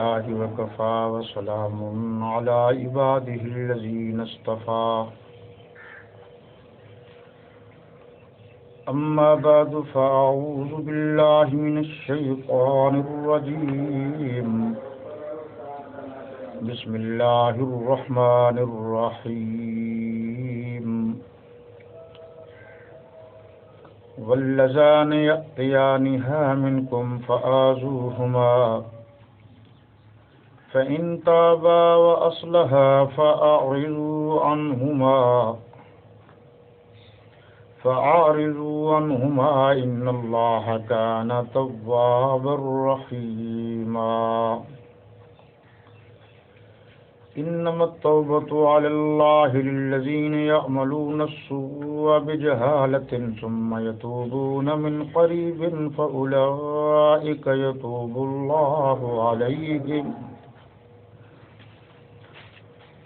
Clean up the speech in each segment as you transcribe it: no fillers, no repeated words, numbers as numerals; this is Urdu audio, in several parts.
الله وكفى وسلام على عباده الذين اصطفى أما بعد فأعوذ بالله من الشيطان الرجيم بسم الله الرحمن الرحيم واللذان يأتيانها منكم فآذوهما فإن تابا وأصلحا فأعرضوا عنهما إن الله كان توابا رحيما إنما التوبة على الله للذين يعملون السوء بجهالة ثم يتوبون من قريب فأولئك يتوب الله عليهم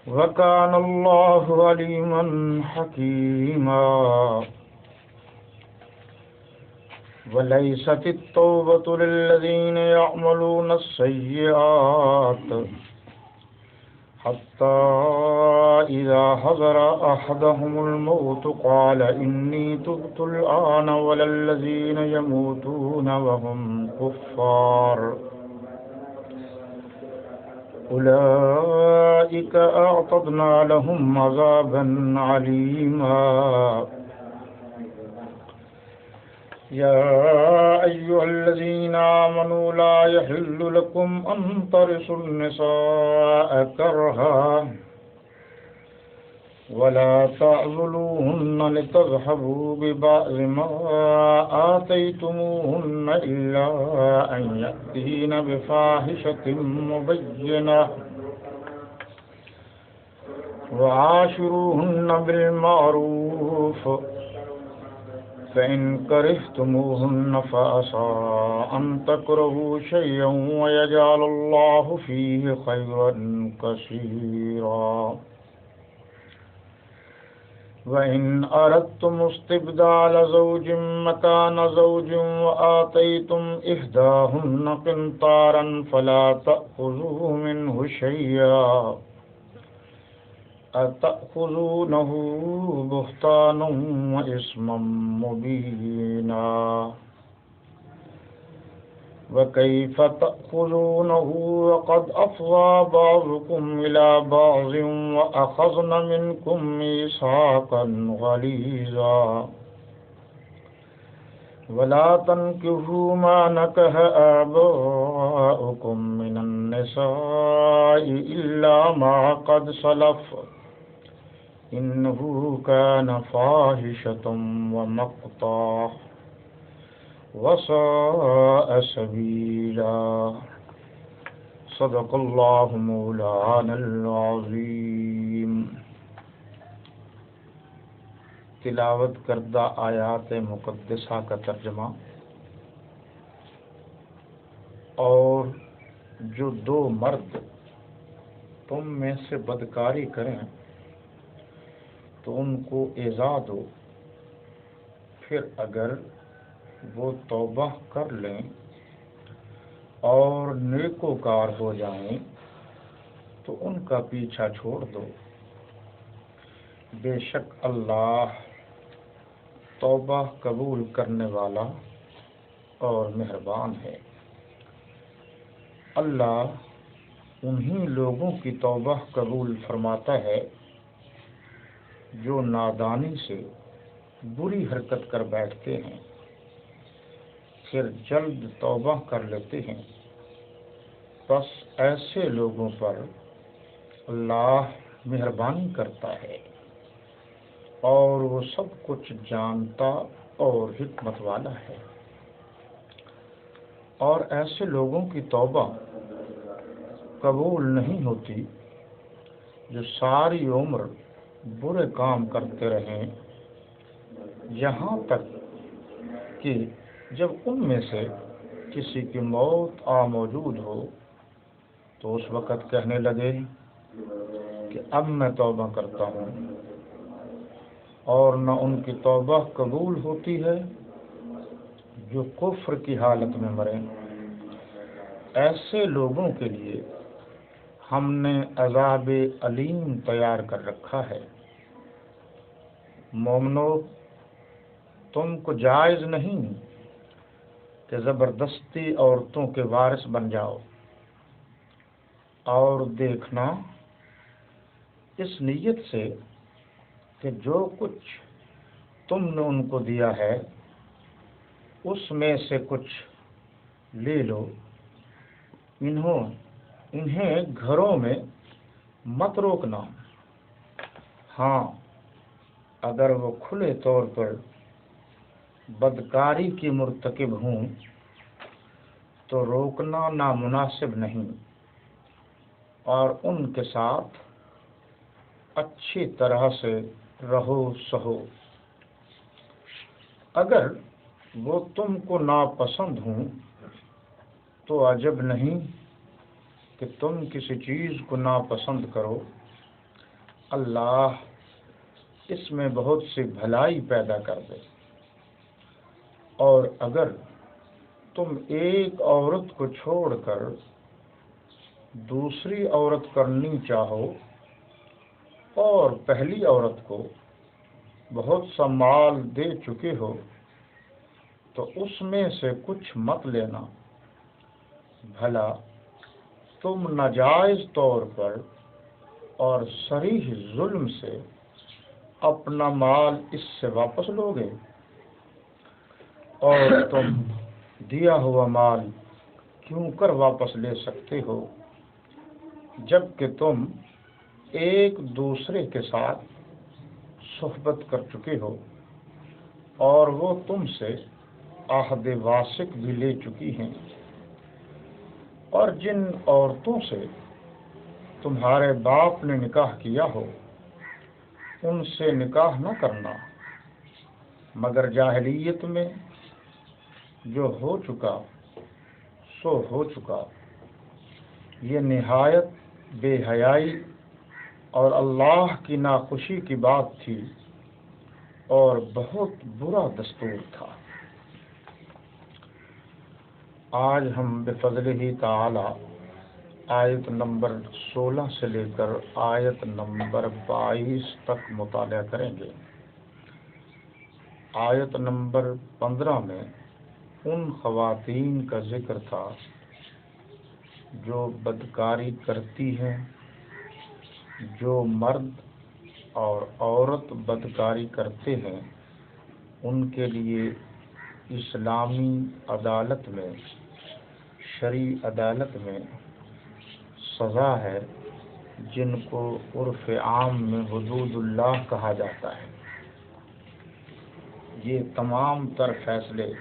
وكان الله عليما حكيما وليست التوبة للذين يعملون السيئات حتى إذا حضر أحدهم الموت قال إني تبت الآن ولا الذين يموتون وهم كفار أولئك أعتدنا لهم عذابا عليما يا أيها الذين آمنوا لا يحل لكم أن ترثوا النساء كرها ولا تعضلوهن لتذهبوا ببعض ما آتيتموهن إلا أن يأتين بفاحشة مبينة وعاشروهن بالمعروف فإن كرهتموهن فعسى أن تكرهوا شيئا ويجعل الله فيه خيرا كثيرا وإن أردتم استبدال زوج مكان زوج وآتيتم إحداهن قنطارا فلا تأخذوا منه شيئا أتأخذونه بهتانا وإثما مبينا وكيف تأخذونه وقد أفضى بعضكم إلى بعض وأخذن منكم ميثاقا غليظا ولا تنكحوا ما نكح آباؤكم من النساء إلا ما قد سلف إنه كان فاحشة ومقتا وساء سبيلا صدق الله مولانا العظیم۔ تلاوت کردہ آیات مقدسہ کا ترجمہ۔ اور جو دو مرد تم میں سے بدکاری کریں تو ان کو ایذا دو، پھر اگر وہ توبہ کر لیں اور نیکوکار ہو جائیں تو ان کا پیچھا چھوڑ دو، بے شک اللہ توبہ قبول کرنے والا اور مہربان ہے۔ اللہ انہی لوگوں کی توبہ قبول فرماتا ہے جو نادانی سے بری حرکت کر بیٹھتے ہیں پھر جلد توبہ کر لیتے ہیں، بس ایسے لوگوں پر اللہ مہربانی کرتا ہے اور وہ سب کچھ جانتا اور حکمت والا ہے۔ اور ایسے لوگوں کی توبہ قبول نہیں ہوتی جو ساری عمر برے کام کرتے رہیں یہاں تک کہ جب ان میں سے کسی کی موت موجود ہو تو اس وقت کہنے لگے کہ اب میں توبہ کرتا ہوں، اور نہ ان کی توبہ قبول ہوتی ہے جو کفر کی حالت میں مریں۔ ایسے لوگوں کے لیے ہم نے عذاب علیم تیار کر رکھا ہے۔ مومنو، تم کو جائز نہیں کہ زبردستی عورتوں کے وارث بن جاؤ، اور دیکھنا اس نیت سے کہ جو کچھ تم نے ان کو دیا ہے اس میں سے کچھ لے لو۔ انہیں گھروں میں مت روکنا۔ ہاں، اگر وہ کھلے طور پر بدکاری کی مرتکب ہوں تو روکنا نامناسب نہیں، اور ان کے ساتھ اچھی طرح سے رہو سہو۔ اگر وہ تم کو ناپسند ہوں تو عجب نہیں کہ تم کسی چیز کو ناپسند کرو۔ اللہ اس میں بہت سی بھلائی پیدا کر دے۔ اور اگر تم ایک عورت کو چھوڑ کر دوسری عورت کرنی چاہو اور پہلی عورت کو بہت سا مال دے چکے ہو تو اس میں سے کچھ مت لینا، بھلا تم ناجائز طور پر اور صریح ظلم سے اپنا مال اس سے واپس لو گے، اور تم دیا ہوا مال کیوں کر واپس لے سکتے ہو جبکہ تم ایک دوسرے کے ساتھ صحبت کر چکے ہو اور وہ تم سے عہد واثق بھی لے چکی ہیں۔ اور جن عورتوں سے تمہارے باپ نے نکاح کیا ہو ان سے نکاح نہ کرنا مگر جاہلیت میں جو ہو چکا سو ہو چکا۔ یہ نہایت بے حیائی اور اللہ کی ناخوشی کی بات تھی اور بہت برا دستور تھا۔ آج ہم بفضلہ تعالی آیت نمبر 16 سے لے کر آیت نمبر 22 تک مطالعہ کریں گے۔ آیت نمبر 15 میں ان خواتین کا ذکر تھا جو بدکاری کرتی ہیں۔ جو مرد اور عورت بدکاری کرتے ہیں ان کے لیے اسلامی عدالت میں، شرعی عدالت میں سزا ہے، جن کو عرف عام میں حدود اللہ کہا جاتا ہے۔ یہ تمام تر فیصلے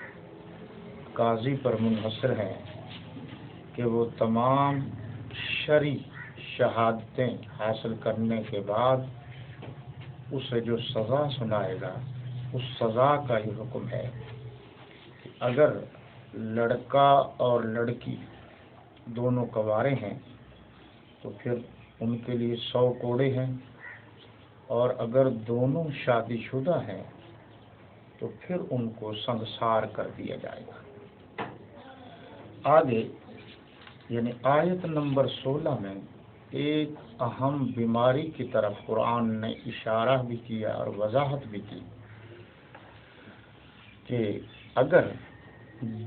قاضی پر منحصر ہیں کہ وہ تمام شرعی شہادتیں حاصل کرنے کے بعد اسے جو سزا سنائے گا اس سزا کا ہی حکم ہے۔ اگر لڑکا اور لڑکی دونوں کنوارے ہیں تو پھر ان کے لیے 100 کوڑے ہیں، اور اگر دونوں شادی شدہ ہیں تو پھر ان کو سنسار کر دیا جائے گا۔ آگے یعنی آیت نمبر 16 میں ایک اہم بیماری کی طرف قرآن نے اشارہ بھی کیا اور وضاحت بھی کی کہ اگر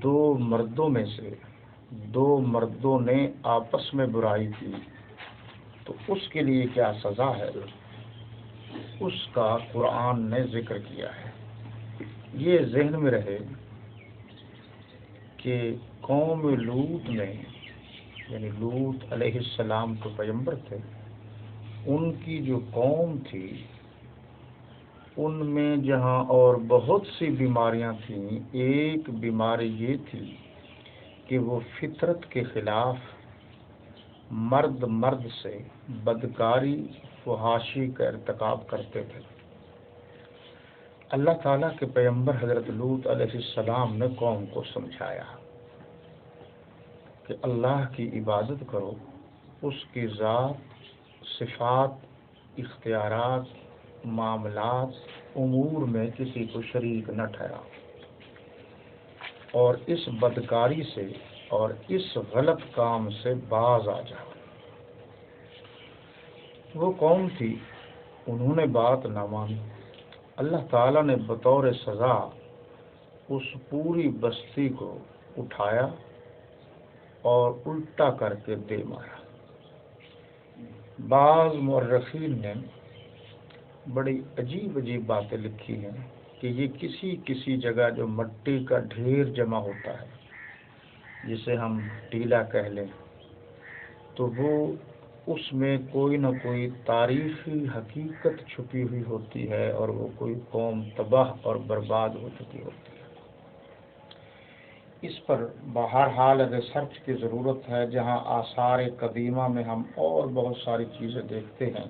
دو مردوں میں سے دو مردوں نے آپس میں برائی کی تو اس کے لیے کیا سزا ہے، اس کا قرآن نے ذکر کیا ہے۔ یہ ذہن میں رہے کہ قوم لوط میں، یعنی لوط علیہ السلام تو پیغمبر تھے، ان کی جو قوم تھی ان میں جہاں اور بہت سی بیماریاں تھیں، ایک بیماری یہ تھی کہ وہ فطرت کے خلاف مرد سے بدکاری فحاشی کا ارتکاب کرتے تھے۔ اللہ تعالیٰ کے پیغمبر حضرت لوط علیہ السلام نے قوم کو سمجھایا کہ اللہ کی عبادت کرو، اس کی ذات، صفات، اختیارات، معاملات، امور میں کسی کو شریک نہ ٹھہراؤ، اور اس بدکاری سے اور اس غلط کام سے باز آ جاؤ۔ وہ قوم تھی، انہوں نے بات نہ مانی۔ اللہ تعالیٰ نے بطور سزا اس پوری بستی کو اٹھایا اور الٹا کر کے دے مارا۔ بعض مورخین نے بڑی عجیب عجیب باتیں لکھی ہیں کہ یہ کسی جگہ جو مٹی کا ڈھیر جمع ہوتا ہے، جسے ہم ٹیلا کہہ لیں، تو وہ اس میں کوئی نہ کوئی تاریخی حقیقت چھپی ہوئی ہوتی ہے، اور وہ کوئی قوم تباہ اور برباد ہو چکی ہوتی ہے۔ اس پر بہرحال ریسرچ کی ضرورت ہے۔ جہاں آثار قدیمہ میں ہم اور بہت ساری چیزیں دیکھتے ہیں،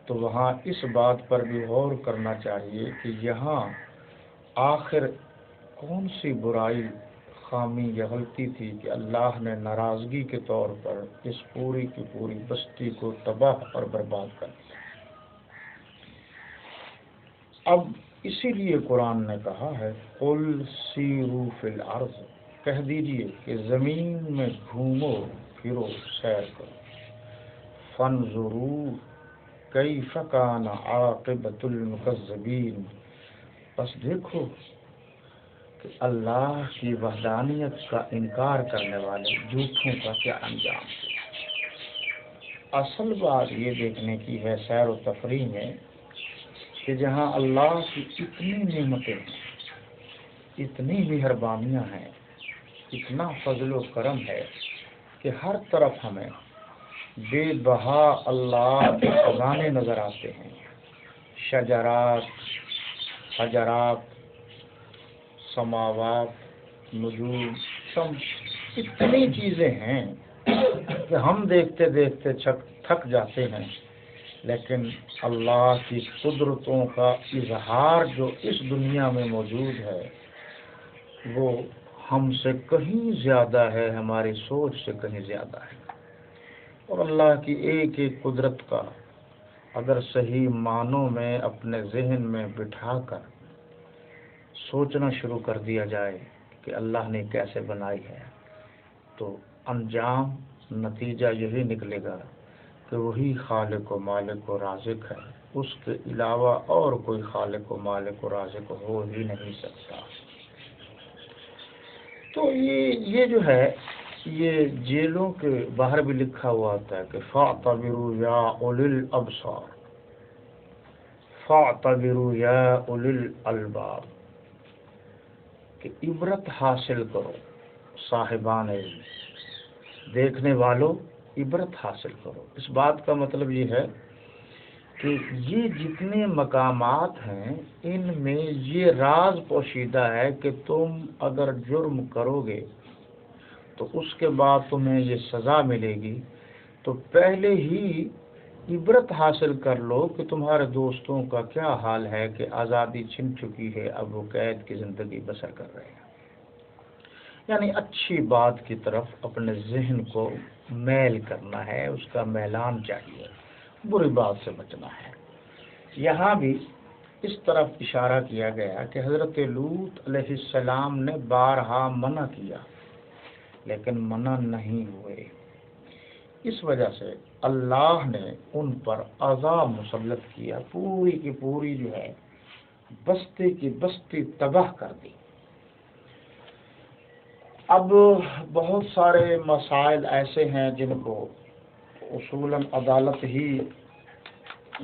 تو وہاں اس بات پر بھی غور کرنا چاہیے کہ یہاں آخر کون سی برائی، خامی یا غلطی تھی کہ اللہ نے ناراضگی کے طور پر اس پوری کی پوری بستی کو تباہ اور برباد کر دیا۔ اب اسی لیے قرآن نے کہا ہے قُلْ سِیرُوا فِی الْأَرْضِ، کہہ دیجئے کہ زمین میں گھومو پھرو، سیر کرو، فَانْظُرُوا کَیْفَ کَانَ عَاقِبَةُ الْمُکَذِّبِینَ، بس دیکھو کہ اللہ کی وحدانیت کا انکار کرنے والے جھوٹوں کا کیا انجام ہے۔ اصل بات یہ دیکھنے کی ہے سیر و تفریح میں کہ جہاں اللہ کی اتنی نعمتیں ہیں، اتنی مہربانیاں ہیں، اتنا فضل و کرم ہے کہ ہر طرف ہمیں بے بہا اللہ کے خزانے نظر آتے ہیں، شجرات، حجرات، سماوات، نجوم، شمس، اتنی چیزیں ہیں کہ ہم دیکھتے دیکھتے تھک جاتے ہیں، لیکن اللہ کی قدرتوں کا اظہار جو اس دنیا میں موجود ہے وہ ہم سے کہیں زیادہ ہے، ہماری سوچ سے کہیں زیادہ ہے۔ اور اللہ کی ایک ایک قدرت کا اگر صحیح معنوں میں اپنے ذہن میں بٹھا کر سوچنا شروع کر دیا جائے کہ اللہ نے کیسے بنائی ہے، تو انجام، نتیجہ یہی نکلے گا کہ وہی خالق و مالک و رازق ہے، اس کے علاوہ اور کوئی خالق و مالک و رازق ہو ہی نہیں سکتا۔ تو یہ جو ہے، یہ جیلوں کے باہر بھی لکھا ہوا ہوتا ہے کہ فَاعْتَبِرُوا يَا أُولِي الْأَبْصَارِ، فَاعْتَبِرُوا يَا أُولِي الْأَلْبَابِ، کہ عبرت حاصل کرو صاحبان علم، دیکھنے والوں عبرت حاصل کرو۔ اس بات کا مطلب یہ ہے کہ یہ جتنے مقامات ہیں ان میں یہ راز پوشیدہ ہے کہ تم اگر جرم کرو گے تو اس کے بعد تمہیں یہ سزا ملے گی، تو پہلے ہی عبرت حاصل کر لو کہ تمہارے دوستوں کا کیا حال ہے کہ آزادی چھن چکی ہے، اب وہ قید کی زندگی بسر کر رہے ہیں۔ یعنی اچھی بات کی طرف اپنے ذہن کو میل کرنا ہے، اس کا میلان چاہیے، بری بات سے بچنا ہے۔ یہاں بھی اس طرف اشارہ کیا گیا کہ حضرت لوط علیہ السلام نے بارہا منع کیا لیکن منع نہیں ہوئے، اس وجہ سے اللہ نے ان پر عذاب مسلط کیا، پوری کی پوری جو ہے بستی کی بستی تباہ کر دی۔ اب بہت سارے مسائل ایسے ہیں جن کو اصولاً عدالت ہی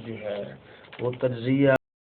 جو ہے وہ تجزیہ